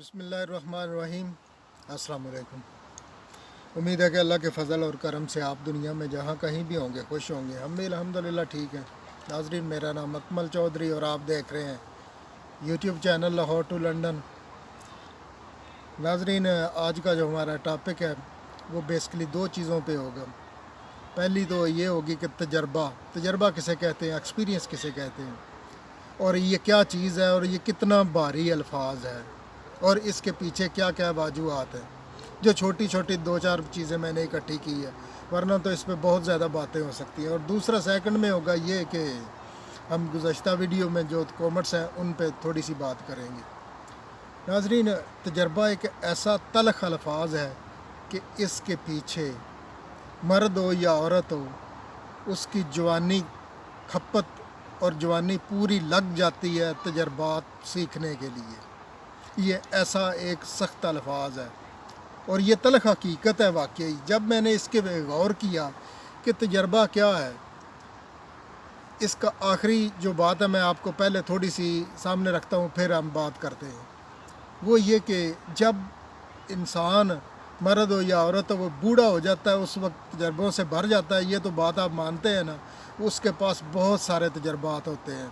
बिस्मिल्लाहिर्रहमानिर्रहीम। अस्सलाम वालेकुम। उम्मीद है कि अल्लाह के फ़ज़ल और करम से आप दुनिया में जहाँ कहीं भी होंगे खुश होंगे। हम भी अल्हम्दुलिल्लाह ठीक हैं। नाज़रीन, मेरा नाम अकमल चौधरी और आप देख रहे हैं YouTube channel Lahore to London. नाज़रीन, आज का जो हमारा टॉपिक है वो बेसिकली दो चीज़ों पे होगा। पहली तो ये होगी कि तजर्बा किसे कहते हैं, एक्सपीरियंस किसे कहते हैं, और ये क्या चीज़ है और ये कितना भारी अल्फाज है और इसके पीछे क्या क्या वजूहात हैं। जो छोटी छोटी दो चार चीज़ें मैंने इकट्ठी की है, वरना तो इस पर बहुत ज़्यादा बातें हो सकती हैं। और दूसरा सेकंड में होगा ये कि हम गुज़श्ता वीडियो में जो कॉमेंट्स हैं उन पे थोड़ी सी बात करेंगे। नाज़रीन, तजर्बा एक ऐसा तल्ख़ अल्फाज है कि इसके पीछे मर्द हो या औरत हो, उसकी जवानी खपत और जवानी पूरी लग जाती है तजर्बात सीखने के लिए। ये ऐसा एक सख्त अल्फाज है और ये तल्ख़ हकीकत है वाकई। जब मैंने इसके पे गौर किया कि तजर्बा क्या है, इसका आखिरी जो बात है मैं आपको पहले थोड़ी सी सामने रखता हूँ, फिर हम बात करते हैं। वो ये कि जब इंसान मर्द हो या औरत हो वो बूढ़ा हो जाता है, उस वक्त तजर्बों से भर जाता है। ये तो बात आप मानते हैं ना। उसके पास बहुत सारे तजर्बात होते हैं,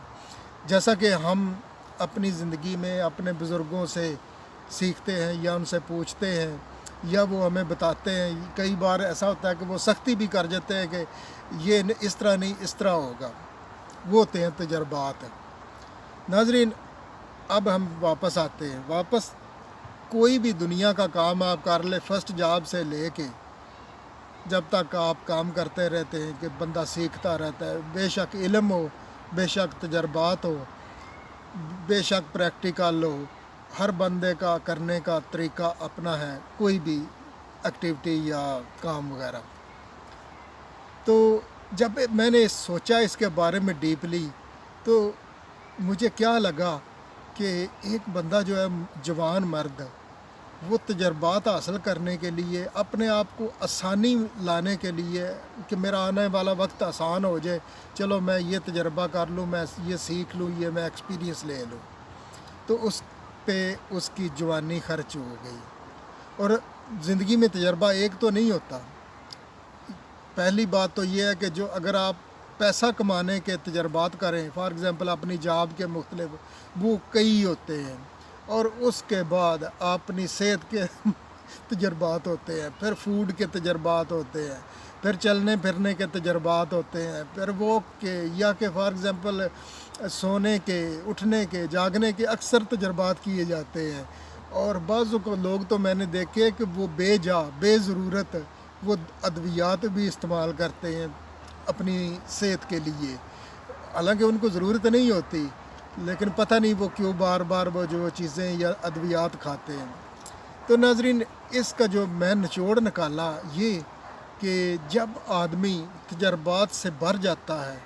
जैसा कि हम अपनी ज़िंदगी में अपने बुज़ुर्गों से सीखते हैं या उनसे पूछते हैं या वो हमें बताते हैं। कई बार ऐसा होता है कि वो सख्ती भी कर जाते हैं कि ये इस तरह नहीं, इस तरह होगा। वो होते हैं तजर्बात। नाज़रीन, अब हम वापस आते हैं। वापस कोई भी दुनिया का काम आप कर ले, फर्स्ट जॉब से ले के जब तक आप काम करते रहते हैं कि बंदा सीखता रहता है। बेशक इल्म हो, बेशक तजर्बात हो, बेशक प्रैक्टिकल हो, हर बंदे का करने का तरीका अपना है, कोई भी एक्टिविटी या काम वगैरह। तो जब मैंने सोचा इसके बारे में डीपली, तो मुझे क्या लगा कि एक बंदा जो है जवान मर्द, वो तजर्बात हासिल करने के लिए, अपने आप को आसानी लाने के लिए कि मेरा आने वाला वक्त आसान हो जाए, चलो मैं ये तजर्बा कर लूँ, मैं ये सीख लूँ, ये मैं एक्सपीरियंस ले लूँ, तो उस पे उसकी जवानी खर्च हो गई। और ज़िंदगी में तजर्बा एक तो नहीं होता। पहली बात तो ये है कि जो अगर आप पैसा कमाने के तजर्बात करें, फॉर एग्ज़ाम्पल अपनी जॉब के मुख्तलिफ, वो कई होते हैं। और उसके बाद अपनी सेहत के तजर्बात होते हैं, फिर फूड के तजर्बात होते हैं, फिर चलने फिरने के तजर्बात होते हैं, फिर वॉक के या कि फॉर एग्ज़ाम्पल सोने के, उठने के, जागने के अक्सर तजर्बात किए जाते हैं। और बाज़ को लोग तो मैंने देखे कि वो बेज़रूरत वो अद्वियात भी इस्तेमाल करते हैं अपनी सेहत के लिए, हालांकि उनको ज़रूरत नहीं होती, लेकिन पता नहीं वो क्यों बार बार वो जो चीज़ें या अद्वियात खाते हैं। तो नाज़रीन, इसका जो मैं निचोड़ निकाला ये कि जब आदमी तजर्बात से भर जाता है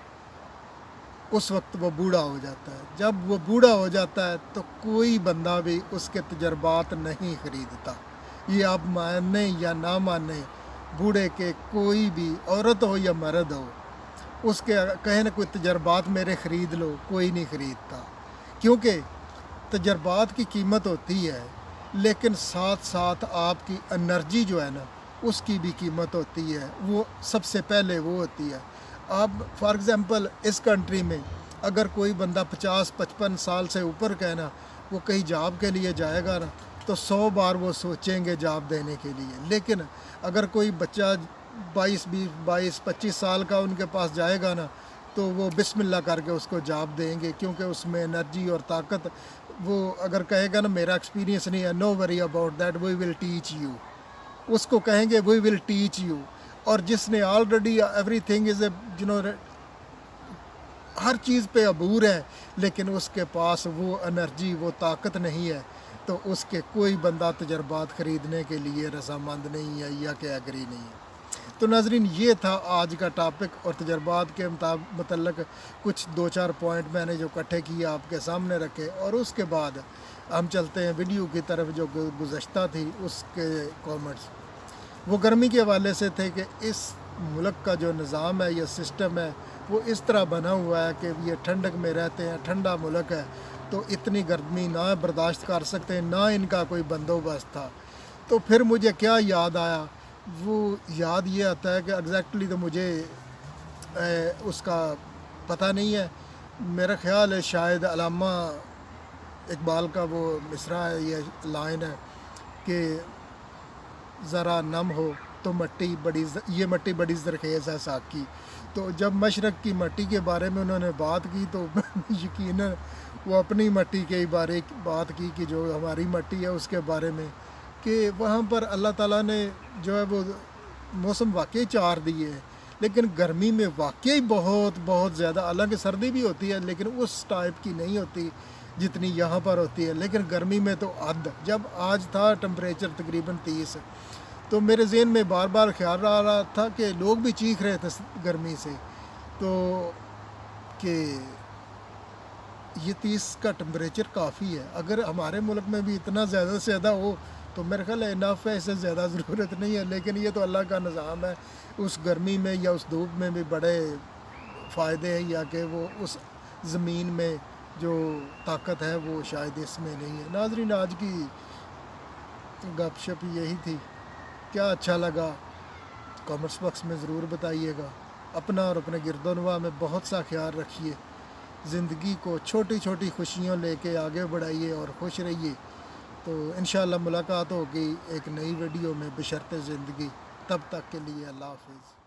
उस वक्त वो बूढ़ा हो जाता है। जब वो बूढ़ा हो जाता है तो कोई बंदा भी उसके तजर्बात नहीं ख़रीदता। ये आप माने या ना माने, बूढ़े के कोई भी, औरत हो या मर्द हो, उसके कहे ना कोई तजर्बात मेरे ख़रीद लो, कोई नहीं ख़रीदता। क्योंकि तजर्बात की कीमत होती है, लेकिन साथ साथ आपकी एनर्जी जो है ना उसकी भी कीमत होती है। वो सबसे पहले वो होती है। अब फॉर एग्ज़ाम्पल इस कंट्री में अगर कोई बंदा 50-55 साल से ऊपर का है ना, वो कहीं जॉब के लिए जाएगा ना तो 100 बार वो सोचेंगे जॉब देने के लिए। लेकिन अगर कोई बच्चा 22-25 साल का उनके पास जाएगा ना तो वो बिस्मिल्लाह करके उसको जॉब देंगे, क्योंकि उसमें एनर्जी और ताकत। वो अगर कहेगा ना मेरा एक्सपीरियंस नहीं है, no worry about that, we will teach you, उसको कहेंगे वी विल टीच यू। और जिसने ऑलरेडी एवरीथिंग इज़ हर चीज़ पे अबूर है, लेकिन उसके पास वो एनर्जी, वो ताकत नहीं है, तो उसके कोई बंदा तजर्बात ख़रीदने के लिए रज़ामंद नहीं है या कि एग्री नहीं है। तो नाज़रीन, ये था आज का टॉपिक और तजर्बात के मतलब कुछ दो चार पॉइंट मैंने जो इकट्ठे किए आपके सामने रखे। और उसके बाद हम चलते हैं वीडियो की तरफ जो गुज़श्ता थी उसके कमेंट्स। वो गर्मी के हवाले से थे कि इस मुल्क का जो निज़ाम है या सिस्टम है वो इस तरह बना हुआ है कि ये ठंडक में रहते हैं, ठंडा मुल्क है, تو اتنی گرمی نہ برداشت کر سکتے، نہ ان کا کوئی بندوبست تھا. تو پھر مجھے کیا یاد آیا، وہ یاد یہ آتا ہے کہ ایگزیکٹلی تو مجھے اس کا پتہ نہیں ہے. میرا خیال ہے شاید علامہ اقبال کا وہ مصرع ہے، یہ لائن ہے کہ ذرا نم ہو تو یہ مٹی بڑی زرخیز ہے ساقی. تو جب مشرق کی مٹی کے بارے میں انہوں نے بات کی تو یقیناً وہ اپنی مٹی کے بارے بات کی کہ جو ہماری مٹی ہے اس کے بارے میں، کہ وہاں پر اللہ تعالیٰ نے جو ہے وہ موسم واقعی 4 دیے ہیں، لیکن گرمی میں واقعی بہت بہت زیادہ، حالانکہ سردی بھی ہوتی ہے لیکن اس ٹائپ کی نہیں ہوتی جتنی یہاں پر ہوتی ہے. لیکن گرمی میں تو حد. جب آج تھا ٹمپریچر تقریباً 30، تو میرے ذہن میں بار بار خیال آ رہا تھا کہ لوگ بھی چیخ رہے تھے گرمی سے، تو کہ یہ 30 کا ٹمپریچر کافی ہے. اگر ہمارے ملک میں بھی اتنا زیادہ سے زیادہ ہو تو میرے خیال ہے انف ہے، اس سے زیادہ ضرورت نہیں ہے. لیکن یہ تو اللہ کا نظام ہے، اس گرمی میں یا اس دھوپ میں بھی بڑے فائدے ہیں، یا کہ وہ اس زمین میں جو طاقت ہے وہ شاید اس میں نہیں ہے. ناظرین، آج کی گپ شپ یہی تھی. کیا اچھا لگا کامنٹس باکس میں ضرور بتائیے گا. اپنا اور اپنے گرد و نواح میں بہت سا خیال رکھیے. زندگی کو چھوٹی چھوٹی خوشیوں لے کے آگے بڑھائیے اور خوش رہیے. تو انشاءاللہ ملاقات ہوگی ایک نئی ویڈیو میں بشرط زندگی. تب تک کے لیے اللہ حافظ.